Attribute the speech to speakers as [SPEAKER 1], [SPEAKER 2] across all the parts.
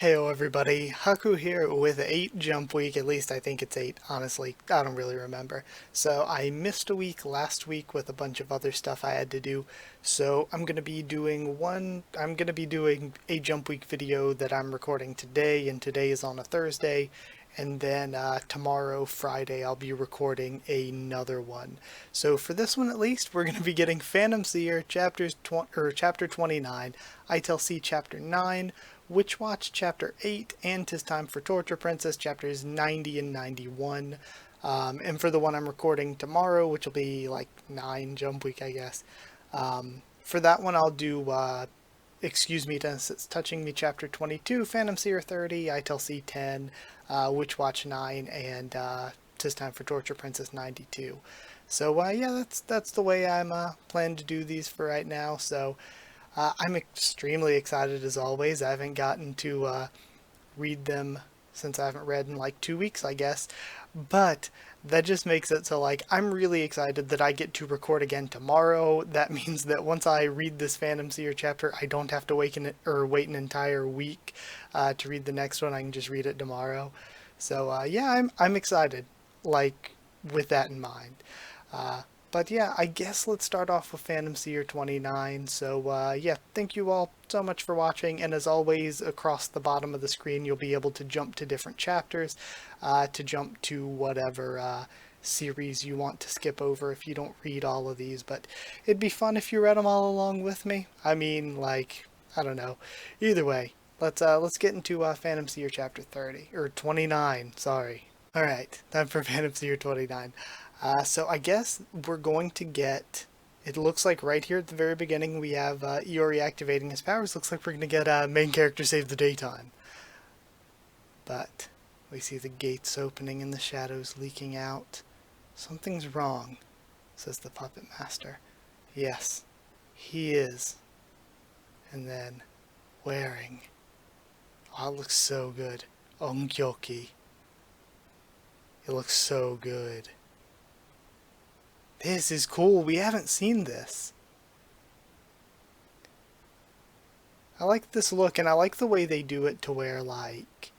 [SPEAKER 1] Heyo everybody, Haku here with 8 jump week, at least I think it's 8, honestly, I don't really remember. So I missed a week last week with a bunch of other stuff I had to do, so I'm going to be doing a jump week video that I'm recording today, and today is on a Thursday, and then tomorrow, Friday, I'll be recording another one. So for this one at least, we're going to be getting Phantom Seer, Chapter 29, ITLC Chapter 9, Witch Watch Chapter 8, and 'Tis Time for Torture Princess Chapters 90 and 91. And for the one I'm recording tomorrow, which will be like 9 jump week, I guess, for that one I'll do Excuse Me It's Touching Me Chapter 22, Phantom Seer 30, ITLC 10, Witch Watch 9, and 'Tis Time for Torture Princess 92. So yeah, that's the way I'm planning to do these for right now. So I'm extremely excited as always. I haven't gotten to read them since I haven't read in like 2 weeks, I guess. But that just makes it so like I'm really excited that I get to record again tomorrow. That means that once I read this Phantom Seer chapter, I don't have to wait an entire week to read the next one. I can just read it tomorrow. So yeah, I'm excited. Like with that in mind. But yeah, I guess let's start off with Phantom Seer 29. So yeah, thank you all so much for watching, and as always, across the bottom of the screen you'll be able to jump to different chapters, to jump to whatever series you want to skip over if you don't read all of these, but it'd be fun if you read them all along with me. I mean, like, I don't know. Either way, let's get into Phantom Seer chapter 30, or 29, sorry. Alright, time for Phantom Seer 29. So I guess we're going to get, it looks like right here at the very beginning we have Iori activating his powers. Looks like we're going to get main character save the daytime. But we see the gates opening and the shadows leaking out. Something's wrong, says the puppet master. Yes, he is. And then wearing, oh, it looks so good, Ongyoki. It looks so good. This is cool. We haven't seen this. I like this look, and I like the way they do it to where like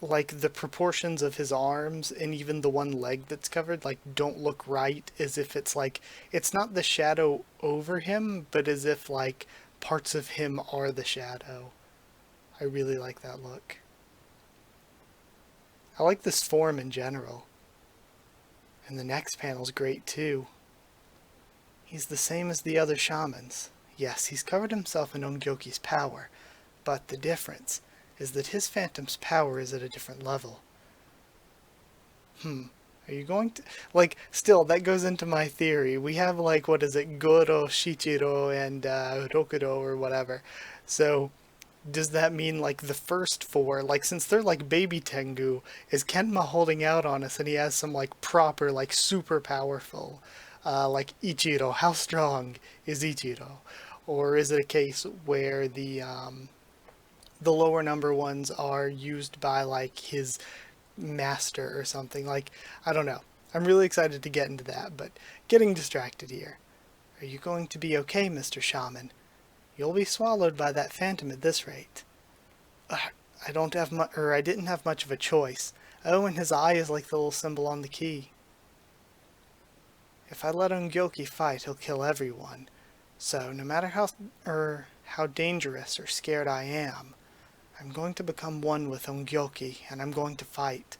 [SPEAKER 1] the proportions of his arms and even the one leg that's covered like don't look right, as if it's like it's not the shadow over him, but as if like parts of him are the shadow. I really like that look. I like this form in general. And the next panel's great too. He's the same as the other shamans. Yes, he's covered himself in Ongyoki's power, but the difference is that his phantom's power is at a different level. Are you going to... Like, still, that goes into my theory. We have, like, what is it, Goro, Shichiro, and Rokudo, or whatever. So, does that mean, like, the first four, like, since they're, like, baby Tengu, is Kenma holding out on us and he has some, like, proper, like, super powerful, like, Ichiro? How strong is Ichiro? Or is it a case where the lower number ones are used by, like, his master or something? Like, I don't know. I'm really excited to get into that, but getting distracted here. Are you going to be okay, Mr. Shaman? You'll be swallowed by that phantom at this rate. I didn't have much of a choice. Oh, and his eye is like the little symbol on the key. If I let Ongyoki fight, he'll kill everyone. So, no matter how dangerous or scared I am, I'm going to become one with Ongyoki, and I'm going to fight.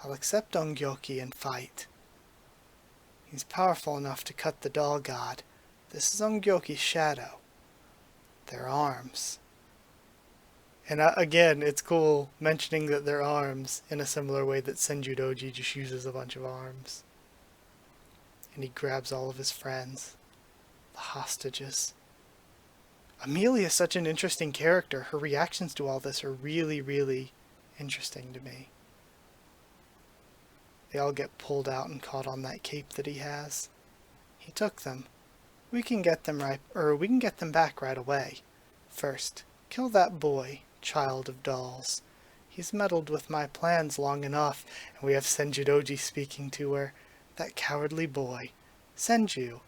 [SPEAKER 1] I'll accept Ongyoki and fight. He's powerful enough to cut the doll god. This is Ongyoki's shadow. Their arms. And again, it's cool mentioning that they're arms in a similar way that Senjudoji just uses a bunch of arms. And he grabs all of his friends. The hostages. Amelia is such an interesting character. Her reactions to all this are really, really interesting to me. They all get pulled out and caught on that cape that he has. He took them. We can get them back right away. First, kill that boy, child of dolls. He's meddled with my plans long enough, and we have Senjudoji speaking to her. That cowardly boy. Senju.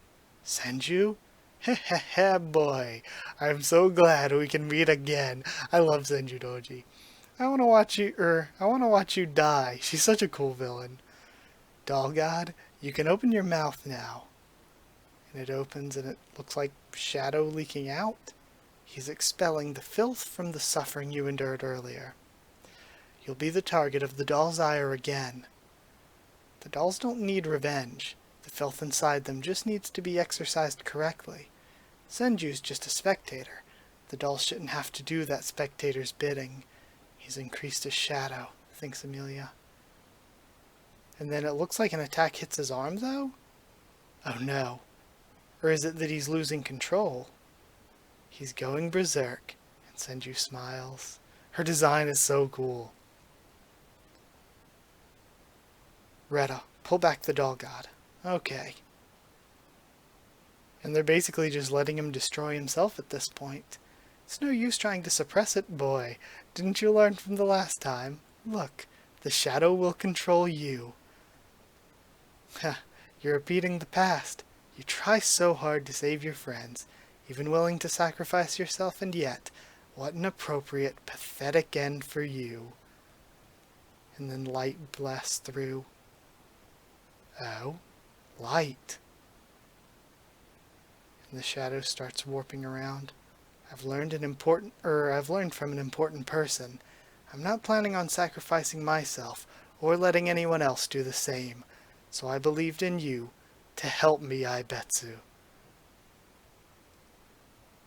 [SPEAKER 1] Senju? Heh boy, I'm so glad we can meet again. I love Senju. I wanna watch you die. She's such a cool villain. Doll God, you can open your mouth now. And it opens and it looks like shadow leaking out. He's expelling the filth from the suffering you endured earlier. You'll be the target of the doll's ire again. The dolls don't need revenge. The filth inside them just needs to be exercised correctly. Senju's just a spectator. The doll shouldn't have to do that spectator's bidding. He's increased his shadow, thinks Amelia. And then it looks like an attack hits his arm, though? Oh no. Or is it that he's losing control? He's going berserk, and Senju smiles. Her design is so cool. Retta, pull back the doll god. Okay. And they're basically just letting him destroy himself at this point. It's no use trying to suppress it, boy. Didn't you learn from the last time? Look, the shadow will control you. Ha, you're repeating the past. You try so hard to save your friends, even willing to sacrifice yourself, and yet, what an appropriate, pathetic end for you. And then light blasts through. Oh, light. And the shadow starts warping around. I've learned from an important person. I'm not planning on sacrificing myself or letting anyone else do the same. So I believed in you to help me, Aibetsu.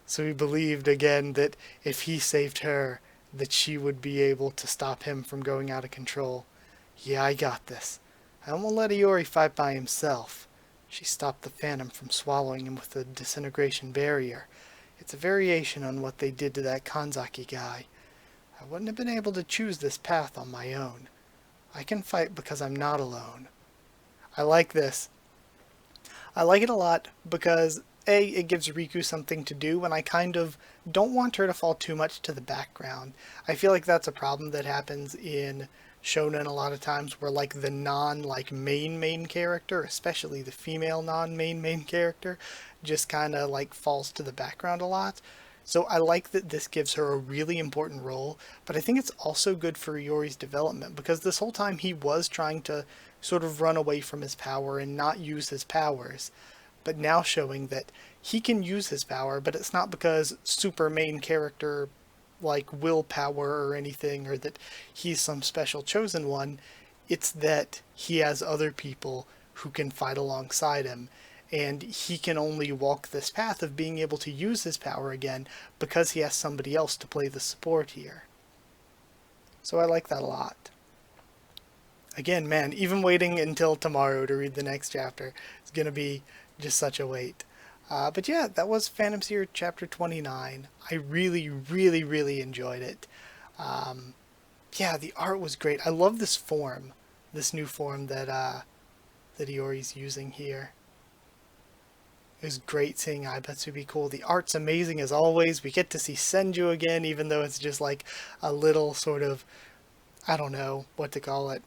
[SPEAKER 1] So he believed again that if he saved her, that she would be able to stop him from going out of control. Yeah, I got this. I won't let Iori fight by himself. She stopped the Phantom from swallowing him with the disintegration barrier. It's a variation on what they did to that Kanzaki guy. I wouldn't have been able to choose this path on my own. I can fight because I'm not alone. I like this. I like it a lot because, A, it gives Riku something to do, and I kind of don't want her to fall too much to the background. I feel like that's a problem that happens in shonen a lot of times, where like the main character, especially the female main character, just kind of like falls to the background a lot. So I like that this gives her a really important role, but I think it's also good for Iori's development, because this whole time he was trying to sort of run away from his power and not use his powers, but now showing that he can use his power, but it's not because super main character like willpower or anything, or that he's some special chosen one. It's that he has other people who can fight alongside him, and he can only walk this path of being able to use his power again because he has somebody else to play the support here. So I like that a lot. Again, man, even waiting until tomorrow to read the next chapter is going to be just such a wait. But yeah, that was Phantom Seer chapter 29. I really, really, really enjoyed it. Yeah, the art was great. I love this form, this new form that Iori's using here. It was great seeing Aibetsu be cool. The art's amazing as always. We get to see Senju again, even though it's just like a little sort of, I don't know what to call it,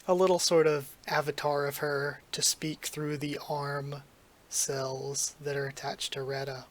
[SPEAKER 1] a little sort of avatar of her to speak through the arm cells that are attached to Retta.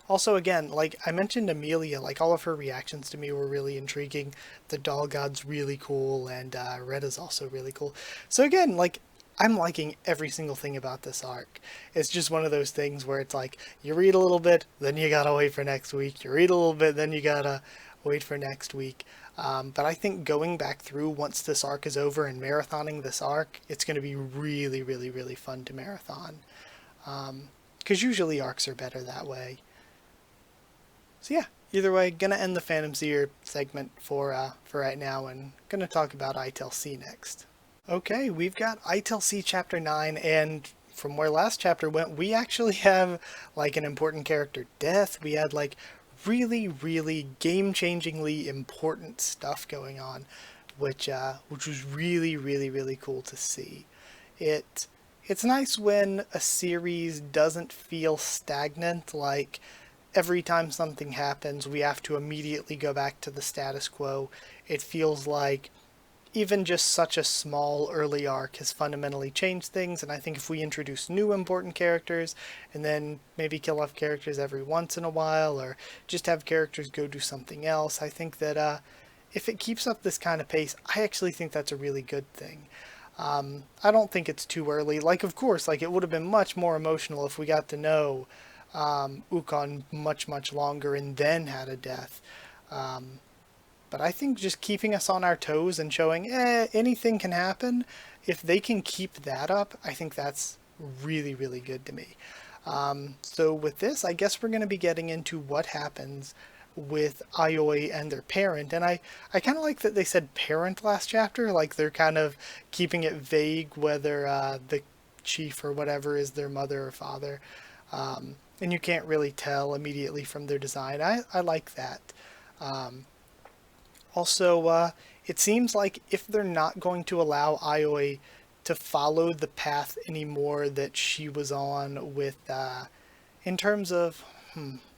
[SPEAKER 1] Also, again, like I mentioned Amelia, like all of her reactions to me were really intriguing. The doll god's really cool, and Retta's also really cool. So again, like, I'm liking every single thing about this arc. It's just one of those things where it's like, you read a little bit, then you gotta wait for next week. You read a little bit, then you gotta wait for next week. But I think going back through once this arc is over and marathoning this arc, it's going to be really, really, really fun to marathon. Because usually arcs are better that way. So yeah, either way, gonna end the Phantom Seer segment for right now, and gonna talk about ITLC next. Okay, we've got ITLC Chapter 9, and from where last chapter went, we actually have like an important character death. We had like really, really game-changingly important stuff going on, which was really, really, really cool to see. It's nice when a series doesn't feel stagnant, like every time something happens, we have to immediately go back to the status quo. It feels like even just such a small early arc has fundamentally changed things, and I think if we introduce new important characters and then maybe kill off characters every once in a while or just have characters go do something else, I think that if it keeps up this kind of pace, I actually think that's a really good thing. I don't think it's too early. Like, of course, like it would have been much more emotional if we got to know Ukon much, much longer and then had a death. Um, but I think just keeping us on our toes and showing, anything can happen, if they can keep that up, I think that's really, really good to me. So with this, I guess we're going to be getting into what happens with Aioi and their parent. And I kind of like that they said parent last chapter, like they're kind of keeping it vague whether the chief or whatever is their mother or father. And you can't really tell immediately from their design. I like that. Um, Also, it seems like if they're not going to allow Aioi to follow the path anymore that she was on with, in terms of,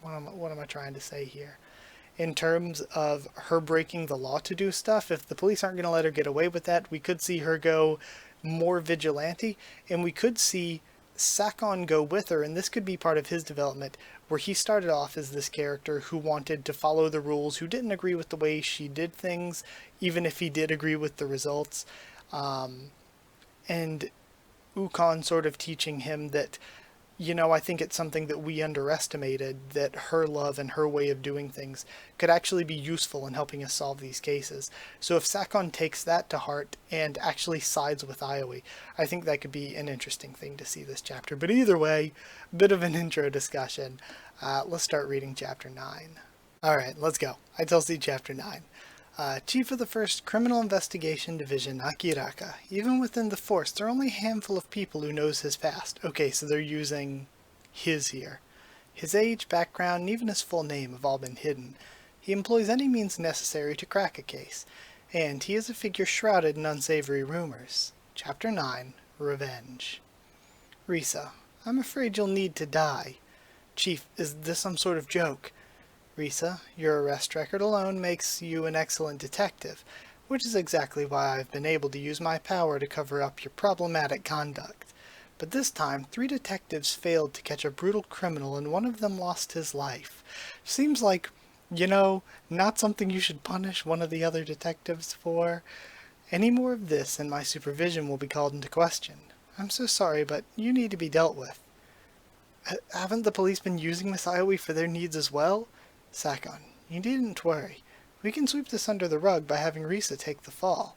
[SPEAKER 1] what am I trying to say here? In terms of her breaking the law to do stuff, if the police aren't going to let her get away with that, we could see her go more vigilante, and we could see Sakon go with her, and this could be part of his development, where he started off as this character who wanted to follow the rules, who didn't agree with the way she did things, even if he did agree with the results. And Ukon sort of teaching him that, I think it's something that we underestimated, that her love and her way of doing things could actually be useful in helping us solve these cases. So if Sakon takes that to heart and actually sides with Aioi, I think that could be an interesting thing to see this chapter. But either way, bit of an intro discussion. Let's start reading chapter 9. Alright, let's go. ITLC chapter 9. Chief of the 1st Criminal Investigation Division, Akiraka. Even within the force, there are only a handful of people who knows his past. Okay, so they're using his here. His age, background, and even his full name have all been hidden. He employs any means necessary to crack a case, and he is a figure shrouded in unsavory rumors. Chapter 9, Revenge. Risa, I'm afraid you'll need to die. Chief, is this some sort of joke? Risa, your arrest record alone makes you an excellent detective, which is exactly why I've been able to use my power to cover up your problematic conduct. But this time, 3 detectives failed to catch a brutal criminal and one of them lost his life. Seems like, not something you should punish one of the other detectives for. Any more of this and my supervision will be called into question. I'm so sorry, but you need to be dealt with. Haven't the police been using Miss Aioi for their needs as well? Sakon, you needn't worry. We can sweep this under the rug by having Risa take the fall.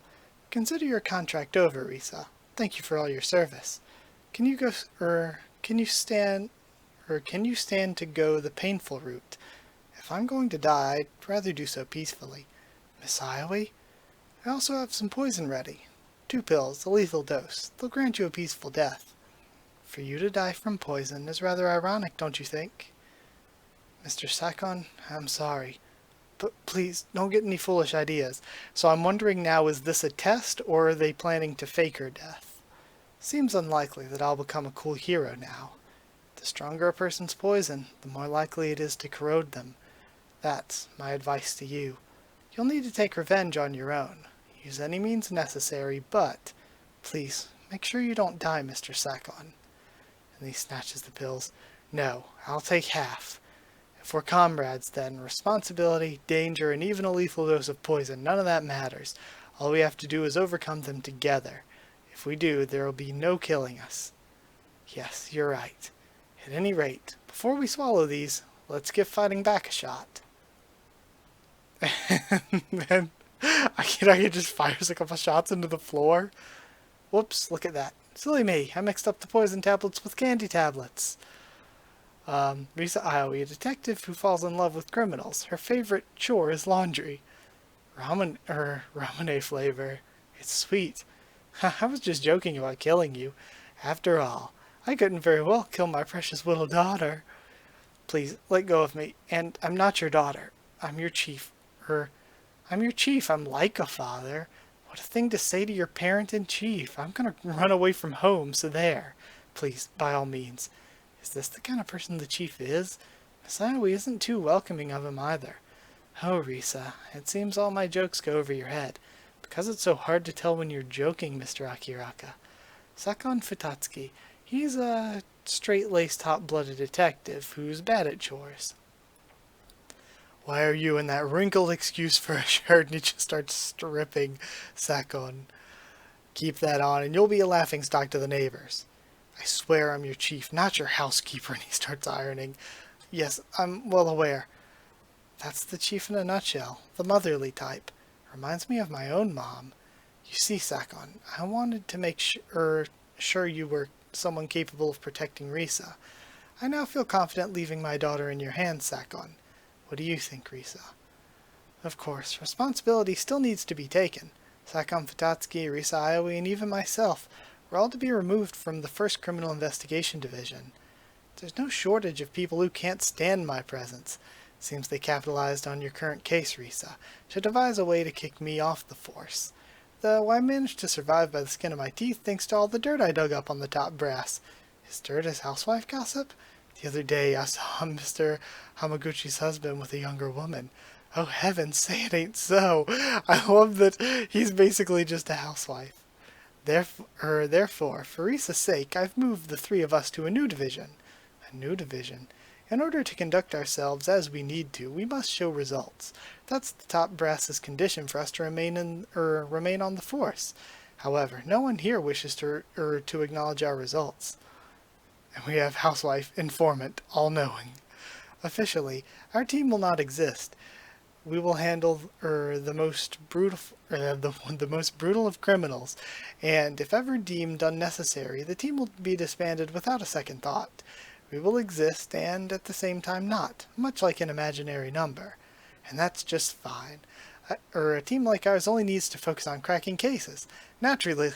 [SPEAKER 1] Consider your contract over, Risa. Thank you for all your service. Can you stand to go the painful route? If I'm going to die, I'd rather do so peacefully. Miss Aioi? I also have some poison ready. 2 pills, a lethal dose. They'll grant you a peaceful death. For you to die from poison is rather ironic, don't you think? Mr. Sakon, I'm sorry. But please, don't get any foolish ideas. So I'm wondering now, is this a test, or are they planning to fake her death? Seems unlikely that I'll become a cool hero now. The stronger a person's poison, the more likely it is to corrode them. That's my advice to you. You'll need to take revenge on your own. Use any means necessary, but please, make sure you don't die, Mr. Sakon. And he snatches the pills. No, I'll take half. If we're comrades, then responsibility, danger, and even a lethal dose of poison, none of that matters. All we have to do is overcome them together. If we do, there will be no killing us. Yes, you're right. At any rate, before we swallow these, let's give fighting back a shot. And then Akiragi just fires a couple shots into the floor. Whoops, look at that. Silly me, I mixed up the poison tablets with candy tablets. Risa Aioi, a detective who falls in love with criminals. Her favorite chore is laundry. Ramen flavor. It's sweet. I was just joking about killing you. After all, I couldn't very well kill my precious little daughter. Please, let go of me. And I'm not your daughter. I'm your chief. I'm your chief. I'm like a father. What a thing to say to your parent in chief. I'm gonna run away from home, so there. Please, by all means. Is this the kind of person the chief is? Miss Aioi isn't too welcoming of him either. Oh, Risa, it seems all my jokes go over your head. Because it's so hard to tell when you're joking, Mr. Akiraka. Sakon Futatsuki, he's a straight-laced, hot-blooded detective who's bad at chores. Why are you in that wrinkled excuse for a shirt? And he just starts stripping Sakon. Keep that on and you'll be a laughingstock to the neighbors. I swear I'm your chief, not your housekeeper. And he starts ironing. Yes, I'm well aware. That's the chief in a nutshell. The motherly type. Reminds me of my own mom. You see, Sakon, I wanted to make sure you were someone capable of protecting Risa. I now feel confident leaving my daughter in your hands, Sakon. What do you think, Risa? Of course, responsibility still needs to be taken. Sakon Futatsuki, Risa Aoi, and even myself were all to be removed from the 1st Criminal Investigation Division. There's no shortage of people who can't stand my presence. Seems they capitalized on your current case, Risa. Should devise a way to kick me off the force. Though I managed to survive by the skin of my teeth thanks to all the dirt I dug up on the top brass. Is dirt as housewife gossip? The other day I saw Mr. Hamaguchi's husband with a younger woman. Oh heavens, say it ain't so. I love that he's basically just a housewife. Therefore, for Risa's sake, I've moved the 3 of us to a new division. A new division? In order to conduct ourselves as we need to, we must show results. That's the top brass's condition for us to remain on the force. However, no one here wishes to acknowledge our results. And we have housewife, informant, all-knowing. Officially, our team will not exist. We will handle the most brutal of criminals, and if ever deemed unnecessary, the team will be disbanded without a second thought. We will exist and at the same time not, much like an imaginary number. And that's just fine. A team like ours only needs to focus on cracking cases. Naturally,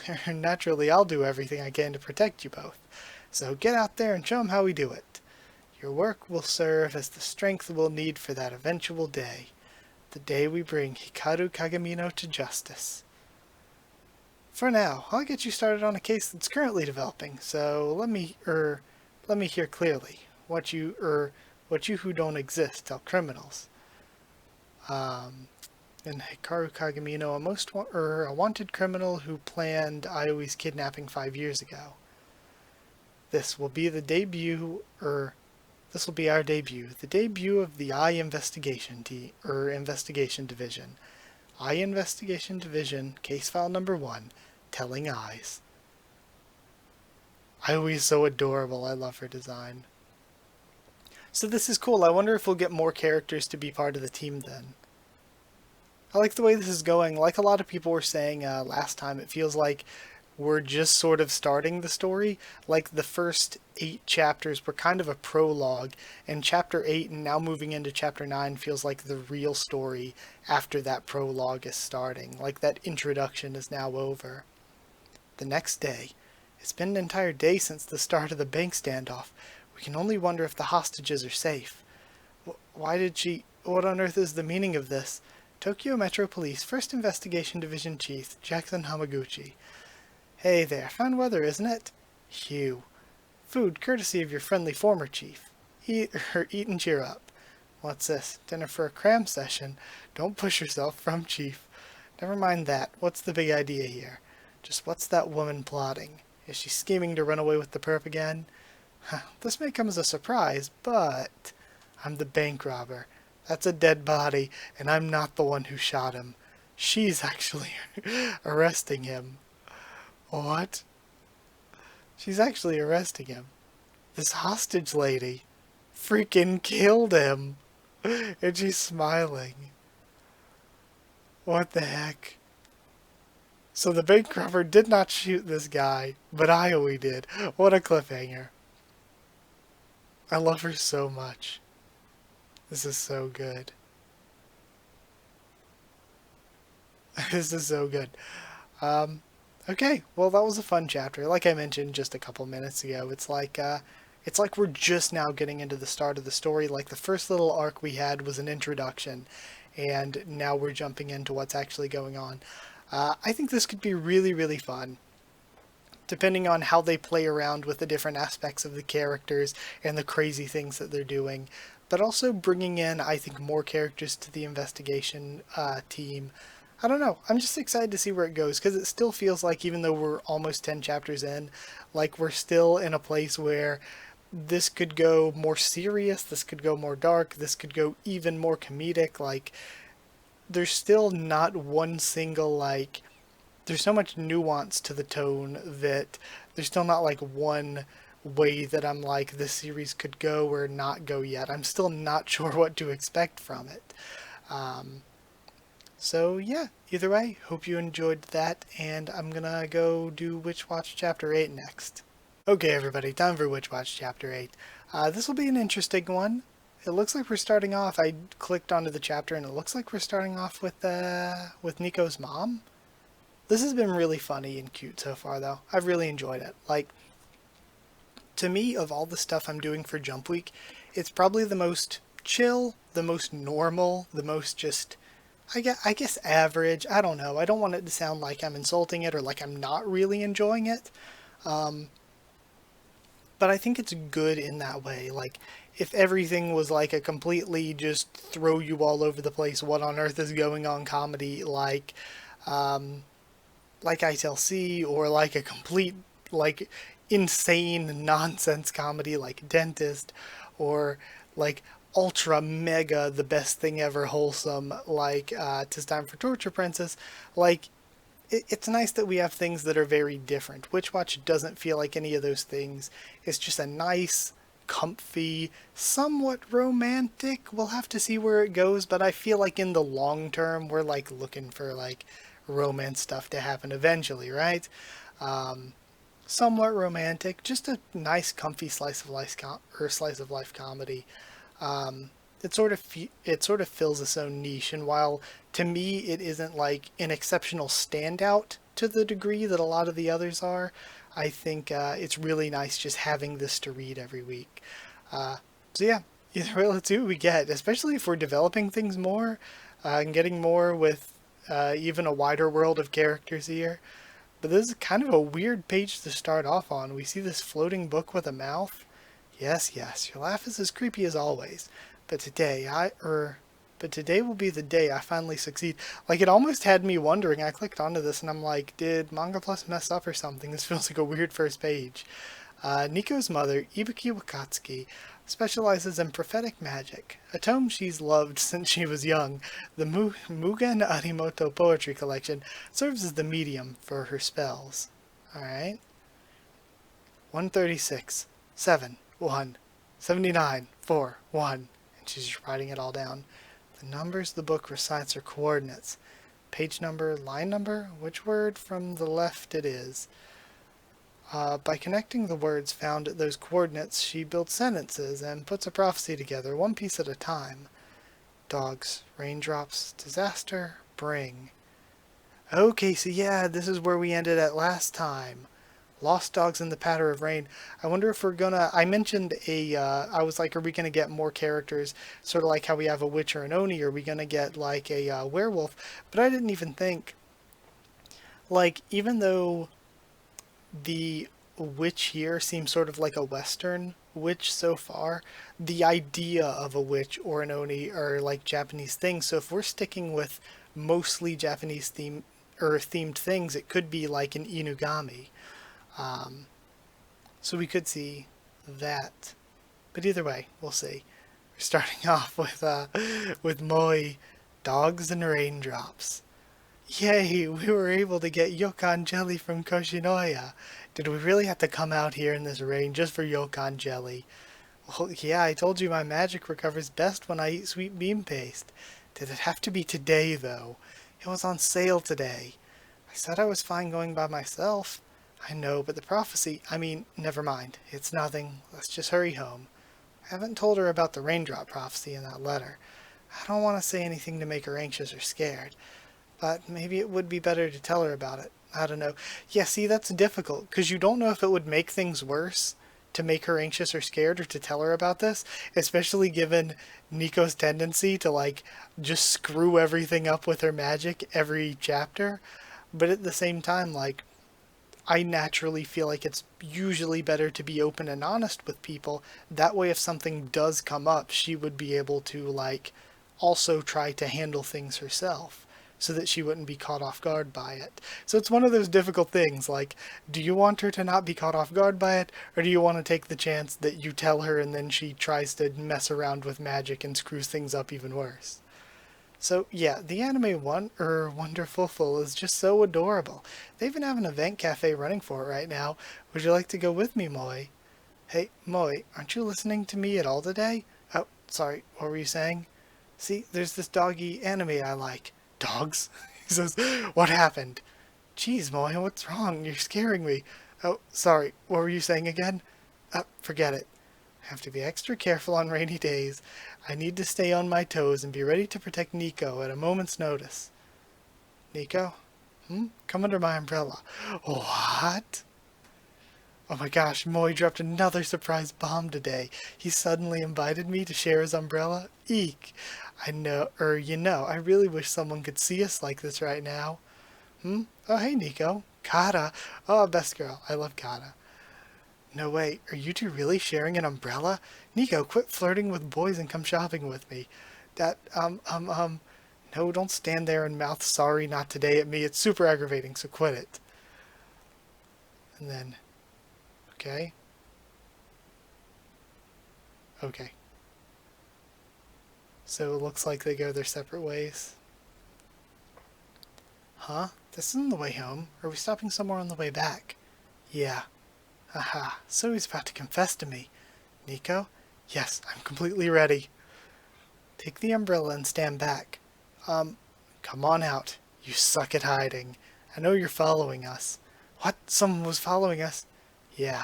[SPEAKER 1] I'll do everything I can to protect you both. So get out there and show them how we do it. Your work will serve as the strength we'll need for that eventual day. The day we bring Hikaru Kagamino to justice. For now, I'll get you started on a case that's currently developing, so let me hear clearly what you who don't exist tell criminals. In Hikaru Kagamino, a wanted criminal who planned Aoi's kidnapping 5 years ago. This will be our debut, the debut of the Eye Investigation Investigation Division. Eye Investigation Division, case file number 1, Telling Eyes. Aoi is so adorable, I love her design. So this is cool, I wonder if we'll get more characters to be part of the team then. I like the way this is going. Like a lot of people were saying last time, it feels like we're just sort of starting the story. Like the first 8 chapters were kind of a prologue, and chapter 8 and now moving into chapter 9 feels like the real story after that prologue is starting. Like that introduction is now over. The next day. It's been an entire day since the start of the bank standoff. We can only wonder if the hostages are safe. What on earth is the meaning of this? Tokyo Metro Police 1st Investigation Division Chief, Jackson Hamaguchi. Hey there, fine weather, isn't it? Hugh. Food courtesy of your friendly former chief. Eat and cheer up. What's this? Dinner for a cram session? Don't push yourself from chief. Never mind that. What's the big idea here? Just what's that woman plotting? Is she scheming to run away with the perp again? This may come as a surprise, but I'm the bank robber. That's a dead body, and I'm not the one who shot him. She's actually arresting him. What? She's actually arresting him. This hostage lady freaking killed him. And she's smiling. What the heck? So the bank robber did not shoot this guy, but Aoi did. What a cliffhanger. I love her so much. This is so good. This is so good. Okay, well that was a fun chapter. Like I mentioned just a couple minutes ago, it's like we're just now getting into the start of the story. Like the first little arc we had was an introduction, and now we're jumping into what's actually going on. I think this could be really, really fun, depending on how they play around with the different aspects of the characters and the crazy things that they're doing, but also bringing in, I think, more characters to the investigation team. I don't know. I'm just excited to see where it goes because it still feels like, even though we're almost 10 chapters in, like we're still in a place where this could go more serious, this could go more dark, this could go even more comedic. Like, there's still not one single, like, there's so much nuance to the tone that there's still not like one way that I'm like, this series could go or not go yet. I'm still not sure what to expect from it. Um, so yeah, either way, hope you enjoyed that, and I'm gonna go do Witch Watch Chapter 8 next. Okay everybody, time for Witch Watch Chapter 8. This will be an interesting one. It looks like we're starting off, I clicked onto the chapter and it looks like we're starting off with Nico's mom. This has been really funny and cute so far though. I've really enjoyed it. Like, to me, of all the stuff I'm doing for Jump Week, it's probably the most chill, the most normal, the most just, I guess average. I don't know. I don't want it to sound like I'm insulting it or like I'm not really enjoying it. Um, but I think it's good in that way. Like, if everything was like a completely just throw you all over the place, what on earth is going on comedy, um, like I Tell C, or like a complete, like, insane nonsense comedy like Dentist, or like ultra mega the best thing ever wholesome like "'Tis Time for Torture Princess," like it's nice that we have things that are very different. Witch Watch doesn't feel like any of those things. It's just a nice, comfy, somewhat romantic. We'll have to see where it goes, but I feel like in the long term, we're like looking for like romance stuff to happen eventually, right? Um, Somewhat romantic, just a nice, comfy slice of life comedy. Um, it sort of fills its own niche, and while to me it isn't like an exceptional standout to the degree that a lot of the others are, I think it's really nice just having this to read every week. Uh, so yeah, either way, let's see what we get, especially if we're developing things more and getting more with even a wider world of characters here. But this is kind of a weird page to start off on. We see this floating book with a mouth. Yes, yes, your laugh is as creepy as always. But today will be the day I finally succeed. Like, it almost had me wondering. I clicked onto this and I'm like, did Manga Plus mess up or something? This feels like a weird first page. Nico's mother, Ibuki Wakatsuki, specializes in prophetic magic, a tome she's loved since she was young. The Mugen Arimoto poetry collection serves as the medium for her spells. Alright. 136, 7, 1, 79, 4, 1. And she's just writing it all down. The numbers the book recites are coordinates. Page number, line number, which word from the left it is. By connecting the words found at those coordinates, she builds sentences and puts a prophecy together, one piece at a time. Dogs, raindrops, disaster, bring. Okay, so yeah, this is where we ended at last time. Lost dogs in the patter of rain. I wonder if we're gonna... I mentioned I was like, are we gonna get more characters? Sort of like how we have a witch or an oni. Are we gonna get like a werewolf? But I didn't even think... Like, even though the witch here seems sort of like a Western witch so far, the idea of a witch or an oni are like Japanese things. So if we're sticking with mostly Japanese themed things, it could be like an inugami. So we could see that. But either way, we'll see. We're starting off with Moi, dogs and raindrops. Yay, we were able to get Yokan jelly from Koshinoya. Did we really have to come out here in this rain just for Yokan jelly? Well, yeah, I told you my magic recovers best when I eat sweet bean paste. Did it have to be today, though? It was on sale today. I said I was fine going by myself. I know, but the prophecy... I mean, never mind. It's nothing. Let's just hurry home. I haven't told her about the raindrop prophecy in that letter. I don't want to say anything to make her anxious or scared. But maybe it would be better to tell her about it. I don't know. Yeah, see, that's difficult, because you don't know if it would make things worse to make her anxious or scared or to tell her about this, especially given Nico's tendency to, like, just screw everything up with her magic every chapter. But at the same time, like, I naturally feel like it's usually better to be open and honest with people. That way, if something does come up, she would be able to, like, also try to handle things herself. so that she wouldn't be caught off guard by it. So it's one of those difficult things, like, do you want her to not be caught off guard by it, or do you want to take the chance that you tell her and then she tries to mess around with magic and screws things up even worse? So yeah, the anime Wonderful Full is just so adorable. They even have an event cafe running for it right now. Would you like to go with me, Moi? Hey, Moi, aren't you listening to me at all today? Oh, sorry, what were you saying? See, there's this doggy anime I like. Dogs? He says, what happened? Jeez, Moi, what's wrong? You're scaring me. Oh, sorry, what were you saying again? Forget it. I have to be extra careful on rainy days. I need to stay on my toes and be ready to protect Nico at a moment's notice. Nico? Come under my umbrella. What? Oh my gosh, Moi dropped another surprise bomb today. He suddenly invited me to share his umbrella. Eek. I know, I really wish someone could see us like this right now. Oh, hey, Nico. Kata. Oh, best girl. I love Kata. No, wait, are you two really sharing an umbrella? Nico, quit flirting with boys and come shopping with me. No, don't stand there and mouth sorry not today at me. It's super aggravating, so quit it. And then, okay. Okay. So it looks like they go their separate ways. Huh? This isn't the way home. Are we stopping somewhere on the way back? Yeah. Aha, so he's about to confess to me. Nico? Yes, I'm completely ready. Take the umbrella and stand back. Come on out. You suck at hiding. I know you're following us. What? Someone was following us? Yeah.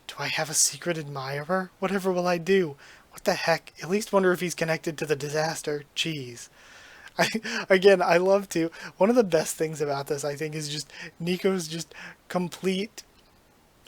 [SPEAKER 1] Do I have a secret admirer? Whatever will I do? What the heck? At least wonder if he's connected to the disaster. Jeez. I love to. One of the best things about this, I think, is just Nico's just complete...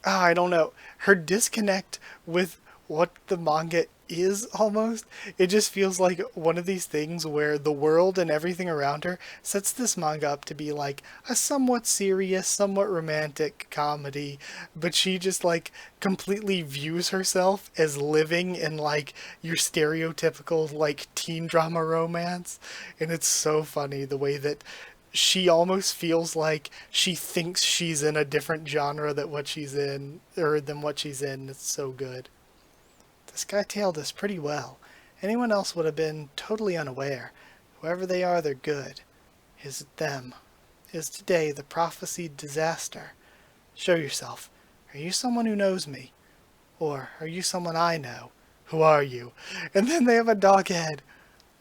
[SPEAKER 1] I don't know. Her disconnect with what the manga is, almost. It just feels like one of these things where the world and everything around her sets this manga up to be like a somewhat serious, somewhat romantic comedy, but she just like completely views herself as living in like your stereotypical like teen drama romance. And it's so funny the way that she almost feels like she thinks she's in a different genre than what she's in, or than what she's in. It's so good. This guy tailed us pretty well. Anyone else would have been totally unaware. Whoever they are, they're good. Is it them? Is today the prophesied disaster? Show yourself. Are you someone who knows me? Or are you someone I know? Who are you? And then they have a dog head.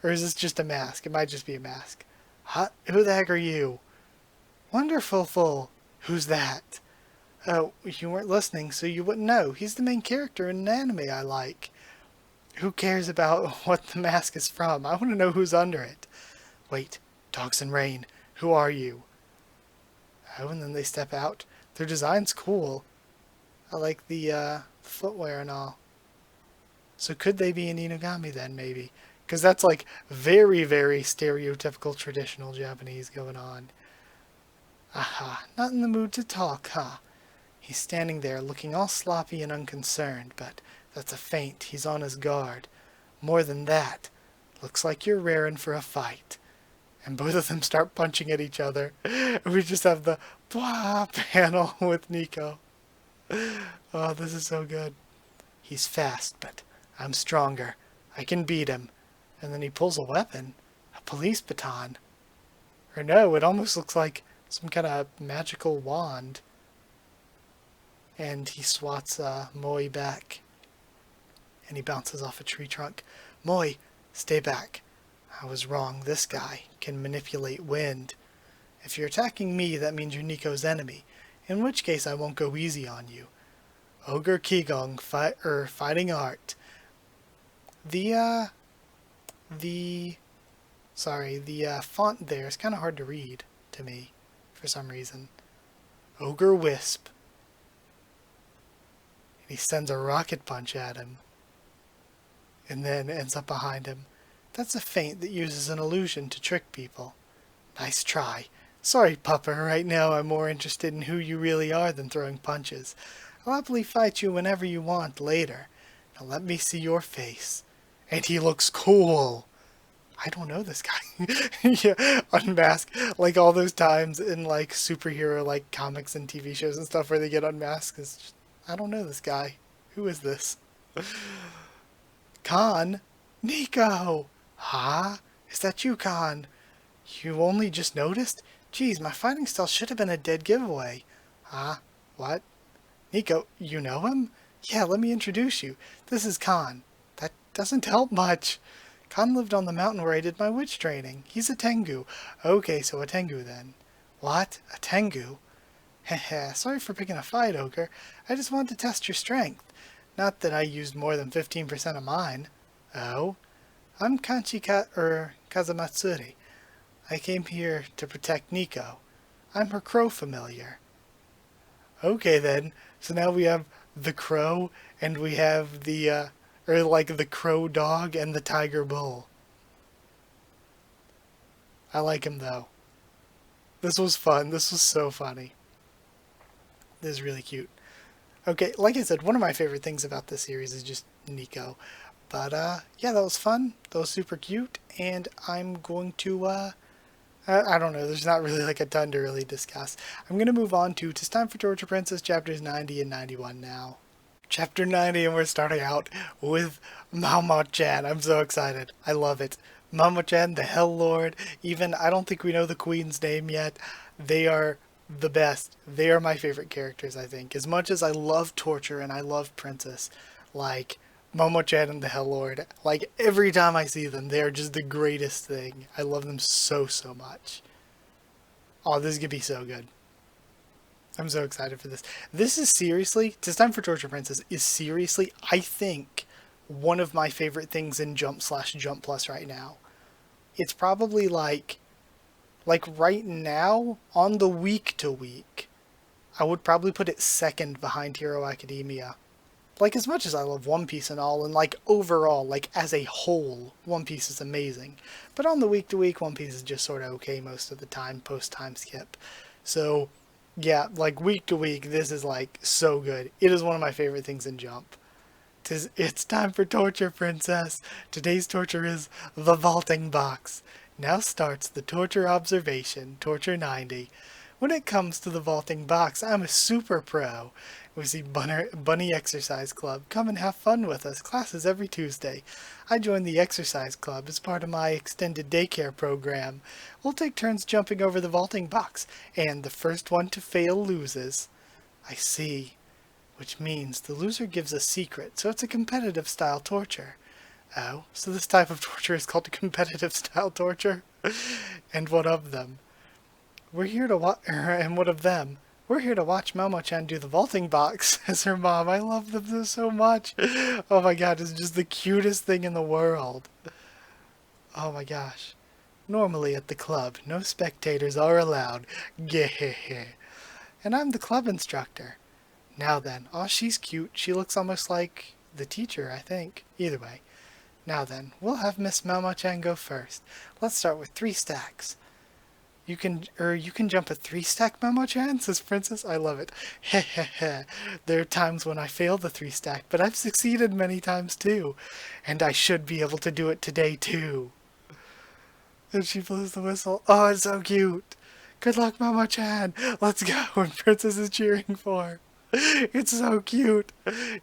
[SPEAKER 1] Or is this just a mask? It might just be a mask. Huh? Who the heck are you? Wonderful Full. Who's that? Oh, you weren't listening, so you wouldn't know. He's the main character in an anime I like. Who cares about what the mask is from? I want to know who's under it. Wait, Dogs and Rain. Who are you? Oh, and then they step out. Their design's cool. I like the footwear and all. So could they be an Inugami then, maybe? Because that's like very, very stereotypical traditional Japanese going on. Aha, not in the mood to talk, huh? He's standing there looking all sloppy and unconcerned, but that's a feint. He's on his guard. More than that, looks like you're raring for a fight. And both of them start punching at each other. We just have the blah panel with Nico. Oh, this is so good. He's fast, but I'm stronger. I can beat him. And then he pulls a weapon. A police baton. Or no, it almost looks like some kind of magical wand. And he swats Moi back. And he bounces off a tree trunk. Moi, stay back. I was wrong. This guy can manipulate wind. If you're attacking me, that means you're Nico's enemy. In which case I won't go easy on you. Ogre Kigong, fighting art. The font there is kind of hard to read to me, for some reason. Ogre Wisp. And he sends a rocket punch at him. And then ends up behind him. That's a feint that uses an illusion to trick people. Nice try. Sorry, Pupper, right now I'm more interested in who you really are than throwing punches. I'll happily fight you whenever you want later. Now let me see your face. And he looks cool. I don't know this guy. Yeah, unmask. Like all those times in like superhero like comics and TV shows and stuff where they get unmasked. It's just, I don't know this guy. Who is this? Khan? Nico! Huh? Is that you, Khan? You only just noticed? Geez, my fighting style should have been a dead giveaway. Huh? What? Nico, you know him? Yeah, let me introduce you. This is Khan. That doesn't help much. Khan lived on the mountain where I did my witch training. He's a Tengu. Okay, so a Tengu then. What? A Tengu? Heh, sorry for picking a fight, Ogre. I just wanted to test your strength. Not that I used more than 15% of mine. Oh? I'm Kazamatsuri. I came here to protect Nico. I'm her crow familiar. Okay then, so now we have the crow, and we have the, or like the crow dog and the tiger bull. I like him though. This was fun, this was so funny. This is really cute. Okay, like I said, one of my favorite things about this series is just Nico. But, yeah, that was fun, that was super cute, and I'm going to, I don't know, there's not really like a ton to really discuss. I'm going to move on to Tis Time for Torture Princess chapters 90 and 91 now. Chapter 90, and we're starting out with Maomao-chan. I'm so excited. I love it. Maomao-chan, the Hell Lord. Even, I don't think we know the queen's name yet. They are the best. They are my favorite characters, I think. As much as I love Torture and I love Princess, like, Maomao-chan and the Hell Lord, like, every time I see them, they are just the greatest thing. I love them so, so much. Oh, this is gonna be so good. I'm so excited for this. This is seriously, Tis Time for Torture Princess is seriously, I think, one of my favorite things in Jump/Jump Plus right now. It's probably like right now, on the week to week, I would probably put it second behind Hero Academia. Like, as much as I love One Piece and all, and like overall, like as a whole, One Piece is amazing. But on the week to week, One Piece is just sort of okay most of the time, post time skip. So, yeah, like week to week, this is like so good. It is one of my favorite things in Jump. It's time for Torture Princess. Today's torture is the vaulting box. Now starts the torture observation, Torture 90. When it comes to the vaulting box, I'm a super pro. We see Bunny Exercise Club. Come and have fun with us. Classes every Tuesday. I joined the exercise club as part of my extended daycare program. We'll take turns jumping over the vaulting box, and the first one to fail loses. I see. Which means the loser gives a secret, so it's a competitive style torture. Oh, so this type of torture is called competitive style torture? And what of them? We're here to watch, and what of them? We're here to watch Maomao-chan do the vaulting box, says her mom. I love them so much. Oh my god, it's just the cutest thing in the world. Oh my gosh. Normally at the club, no spectators are allowed. Gehehe. And I'm the club instructor. Now then, oh, she's cute. She looks almost like the teacher, I think. Either way. Now then, we'll have Miss Maomao-chan go first. Let's start with 3 stacks. You can jump a 3-stack, Maomao-chan, says Princess. I love it. Hehehe. There are times when I fail the 3-stack, but I've succeeded many times too. And I should be able to do it today too. And she blows the whistle. Oh, it's so cute. Good luck, Maomao-chan. Let's go. And Princess is cheering for her. It's so cute.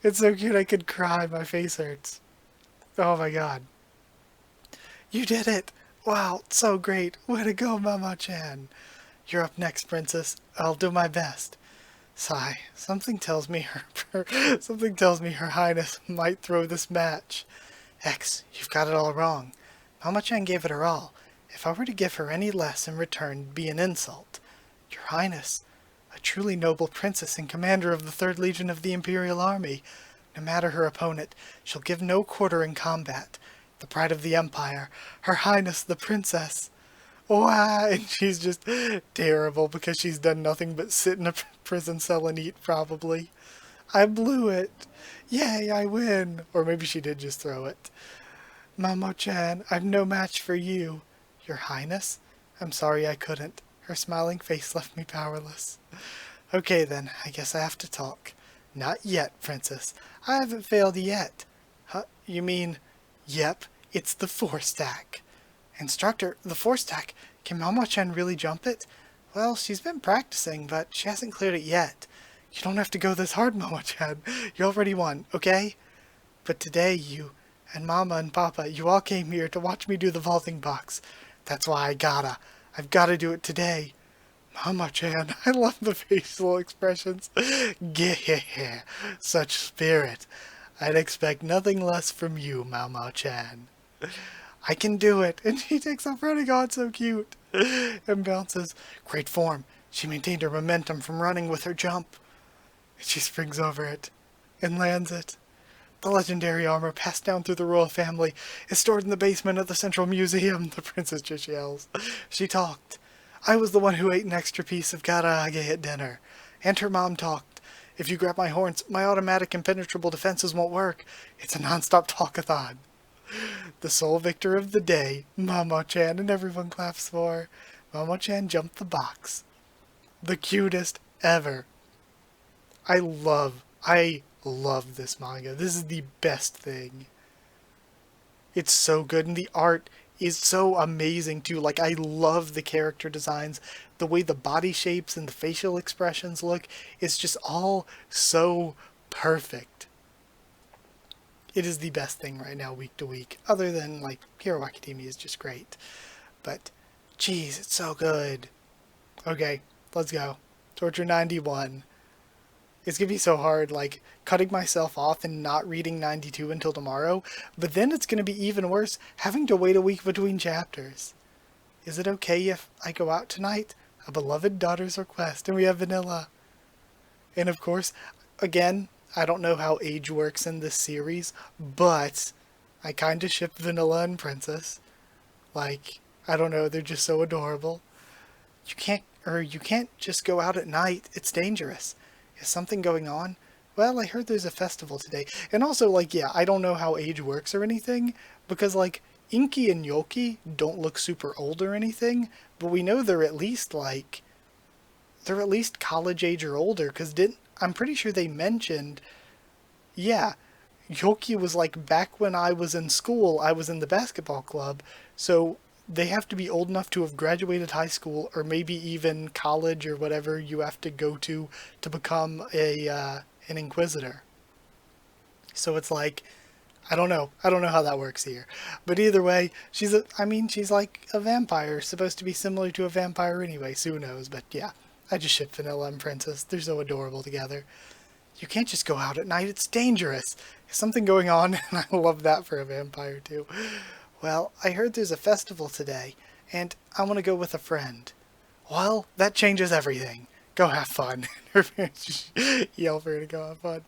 [SPEAKER 1] It's so cute I could cry. My face hurts. Oh my god. You did it. Wow, so great. Way to go, Maomao-chan. You're up next, Princess. I'll do my best. Sigh. Something tells me Her Highness might throw this match. X, you've got it all wrong. Maomao-chan gave it her all. If I were to give her any less in return, it'd be an insult. Your Highness, a truly noble princess and commander of the 3rd Legion of the Imperial Army. No matter her opponent, she'll give no quarter in combat. The pride of the Empire, Her Highness the Princess. Wow, and she's just terrible because she's done nothing but sit in a prison cell and eat, probably. I blew it. Yay, I win. Or maybe she did just throw it. Maomao-chan, I'm no match for you. Your Highness? I'm sorry I couldn't. Her smiling face left me powerless. Okay then, I guess I have to talk. Not yet, Princess. I haven't failed yet. Huh? You mean... Yep, it's the 4-stack. Instructor, the force stack, can maomao-chan really jump it? Well, she's been practicing, but she hasn't cleared it yet. You don't have to go this hard, maomao-chan. You already won, okay? But today, you and Mama and Papa, you all came here to watch me do the vaulting box. That's why I've gotta do it today. Maomao-chan, I love the facial expressions. Gah, such spirit. I'd expect nothing less from you, maomao-chan. I can do it. And she takes off running. Oh, it's so cute. And bounces. Great form. She maintained her momentum from running with her jump. And she springs over it and lands it. The legendary armor passed down through the royal family is stored in the basement of the Central Museum, the princess just yells. She talked. I was the one who ate an extra piece of karaage at dinner. And her mom talked. If you grab my horns, my automatic impenetrable defenses won't work. It's a non-stop talkathon. The sole victor of the day, maomao-chan, and everyone claps for her. Maomao-chan jumped the box. The cutest ever. I love this manga. This is the best thing. It's so good, and the art is so amazing too. Like, I love the character designs, the way the body shapes and the facial expressions look. It's just all so perfect. It is the best thing right now, week to week. Other than, like, Hero Academia is just great. But, geez, it's so good. Okay, let's go. Torture 91. It's gonna be so hard, like, cutting myself off and not reading 92 until tomorrow. But then it's gonna be even worse, having to wait a week between chapters. Is it okay if I go out tonight? A beloved daughter's request. And we have Vanilla. And of course, again, I don't know how age works in this series, but I kinda ship Vanilla and Princess. Like, I don't know, they're just so adorable. You can't just go out at night. It's dangerous. Is something going on? Well, I heard there's a festival today. And also, like, yeah, I don't know how age works or anything, because, like, Inky and Yoki don't look super old or anything, but we know they're at least college age or older, because I'm pretty sure they mentioned, yeah, Yoki was like, back when I was in school, I was in the basketball club, so they have to be old enough to have graduated high school, or maybe even college or whatever you have to go to become an Inquisitor. So it's like, I don't know how that works here. But either way, she's like a vampire, supposed to be similar to a vampire anyway, so who knows, but yeah. I just ship Vanilla and Princess. They're so adorable together. You can't just go out at night. It's dangerous. There's something going on, and I love that for a vampire, too. Well, I heard there's a festival today, and I want to go with a friend. Well, that changes everything. Go have fun. Her parents just yell for her to go have fun.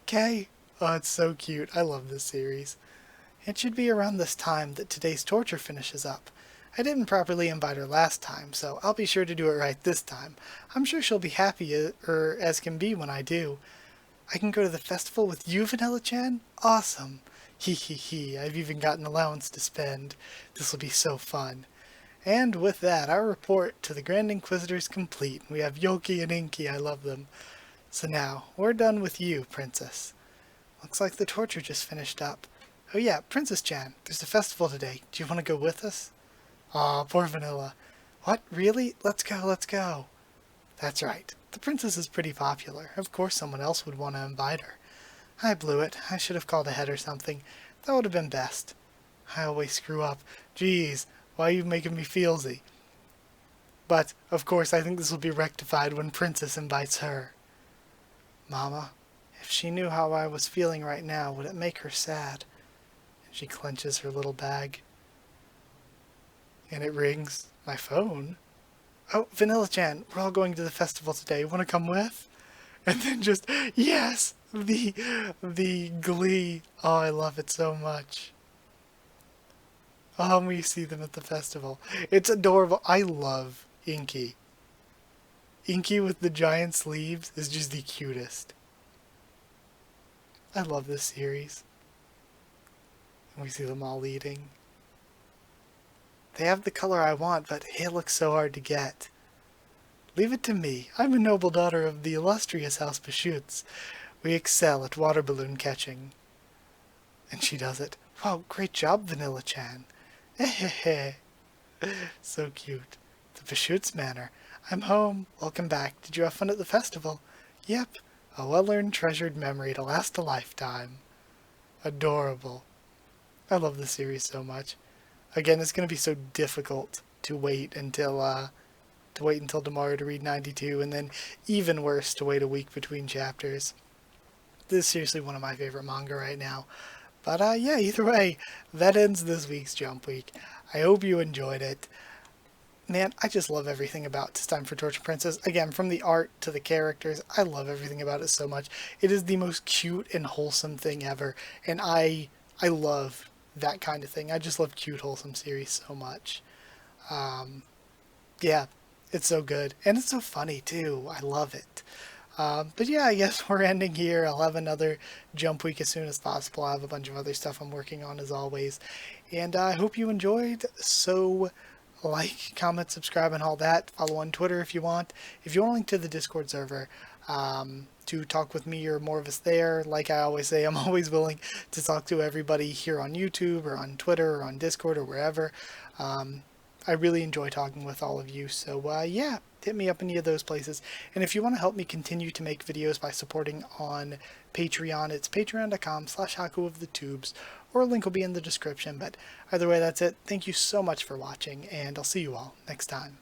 [SPEAKER 1] Okay? Oh, it's so cute. I love this series. It should be around this time that today's torture finishes up. I didn't properly invite her last time, so I'll be sure to do it right this time. I'm sure she'll be happy as can be when I do. I can go to the festival with you, Vanilla-chan? Awesome. Hee hee hee, I've even got an allowance to spend. This'll be so fun. And with that, our report to the Grand Inquisitor is complete. We have Yoki and Inky, I love them. So now, we're done with you, Princess. Looks like the torture just finished up. Oh yeah, Princess-chan, there's a festival today. Do you want to go with us? Aw, poor Vanilla. What, really? Let's go, let's go. That's right. The princess is pretty popular. Of course someone else would want to invite her. I blew it. I should have called ahead or something. That would have been best. I always screw up. Jeez, why are you making me feelsy? But, of course, I think this will be rectified when Princess invites her. Mama, if she knew how I was feeling right now, would it make her sad? And she clenches her little bag. And it rings. My phone? Oh, Vanilla-chan, we're all going to the festival today. Want to come with? And then just, yes! The glee. Oh, I love it so much. Oh, we see them at the festival. It's adorable. I love Inky. Inky with the giant sleeves is just the cutest. I love this series. And we see them all eating. They have the color I want, but it looks so hard to get. Leave it to me. I'm a noble daughter of the illustrious House Pashutz. We excel at water balloon catching. And she does it. Wow, great job, Vanilla-chan. Ehehe. So cute. The Pashut's Manor. I'm home. Welcome back. Did you have fun at the festival? Yep. A well-earned, treasured memory to last a lifetime. Adorable. I love this series so much. Again, it's going to be so difficult to wait until tomorrow to read 92, and then even worse to wait a week between chapters. This is seriously one of my favorite manga right now. But yeah, either way, that ends this week's Jump Week. I hope you enjoyed it. Man, I just love everything about It's Time for Torture Princess. Again, from the art to the characters, I love everything about it so much. It is the most cute and wholesome thing ever, and I love that kind of thing. I just love cute, wholesome series so much. Yeah, it's so good, and it's so funny too. I love it. But yeah, I guess we're ending here. I'll have another Jump Week as soon as possible. I have a bunch of other stuff I'm working on as always. And I hope you enjoyed. So like, comment, subscribe, and all that. Follow on Twitter if you want. If you want a link to the Discord server to talk with me or more of us there, like I always say, I'm always willing to talk to everybody here on YouTube or on Twitter or on Discord or wherever. I really enjoy talking with all of you, so yeah, hit me up in any of those places. And if you want to help me continue to make videos by supporting on Patreon, it's patreon.com/HakuOfTheTubes, or a link will be in the description. But either way, that's it. Thank you so much for watching, and I'll see you all next time.